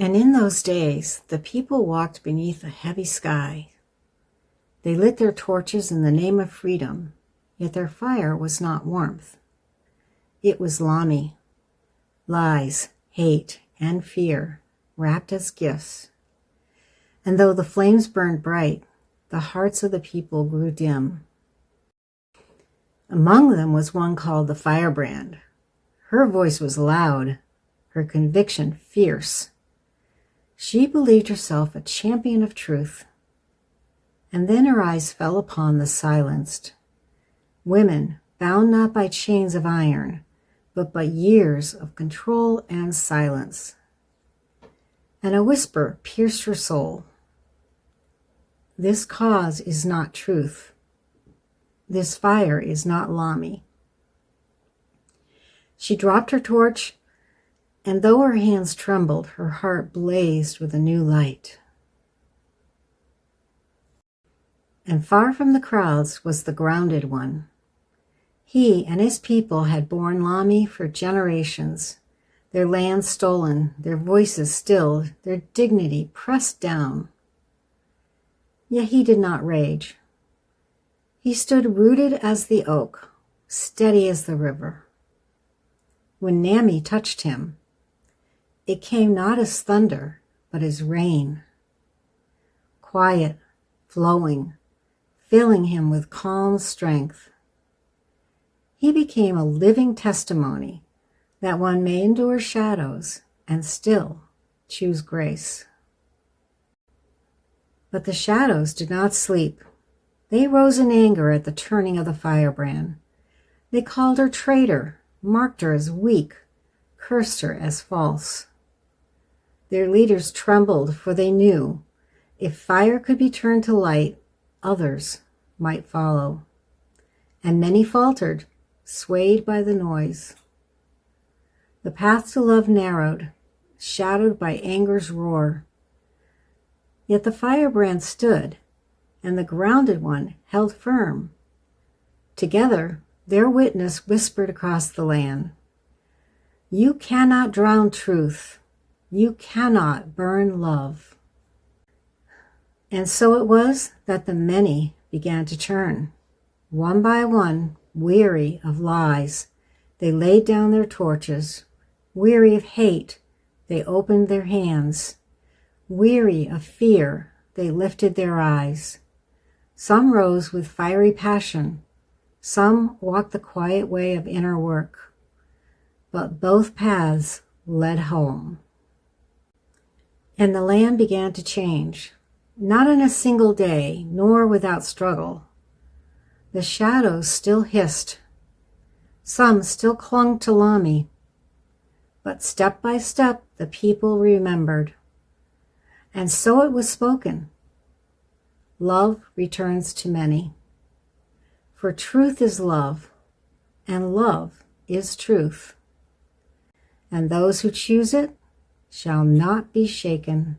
And in those days, the people walked beneath a heavy sky. They lit their torches in the name of freedom, yet their fire was not warmth. It was Lami, lies, hate, and fear, wrapped as gifts. And though the flames burned bright, the hearts of the people grew dim. Among them was one called the Firebrand. Her voice was loud, her conviction fierce. She believed herself a champion of truth. And then her eyes fell upon the silenced. Women, bound not by chains of iron, but by years of control and silence. And a whisper pierced her soul. This cause is not truth. This fire is not Lami. She dropped her torch, and though her hands trembled, her heart blazed with a new light. And far from the crowds was the grounded one. He and his people had borne Lami for generations, their land stolen, their voices stilled, their dignity pressed down. Yet he did not rage. He stood rooted as the oak, steady as the river. When Nami touched him, it came not as thunder, but as rain. Quiet, flowing, filling him with calm strength. He became a living testimony that one may endure shadows and still choose grace. But the shadows did not sleep. They rose in anger at the turning of the firebrand. They called her traitor, marked her as weak, cursed her as false. Their leaders trembled, for they knew if fire could be turned to light, others might follow. And many faltered, swayed by the noise. The path to love narrowed, shadowed by anger's roar. Yet the firebrand stood, and the grounded one held firm. Together, their witness whispered across the land, "You cannot drown truth. You cannot burn love." And so it was that the many began to turn. One by one, weary of lies, they laid down their torches. Weary of hate, they opened their hands. Weary of fear, they lifted their eyes. Some rose with fiery passion. Some walked the quiet way of inner work. But both paths led home. And the land began to change, not in a single day, nor without struggle. The shadows still hissed. Some still clung to Lami. But step by step, the people remembered. And so it was spoken. Love returns to many. For truth is love, and love is truth. And those who choose it shall not be shaken.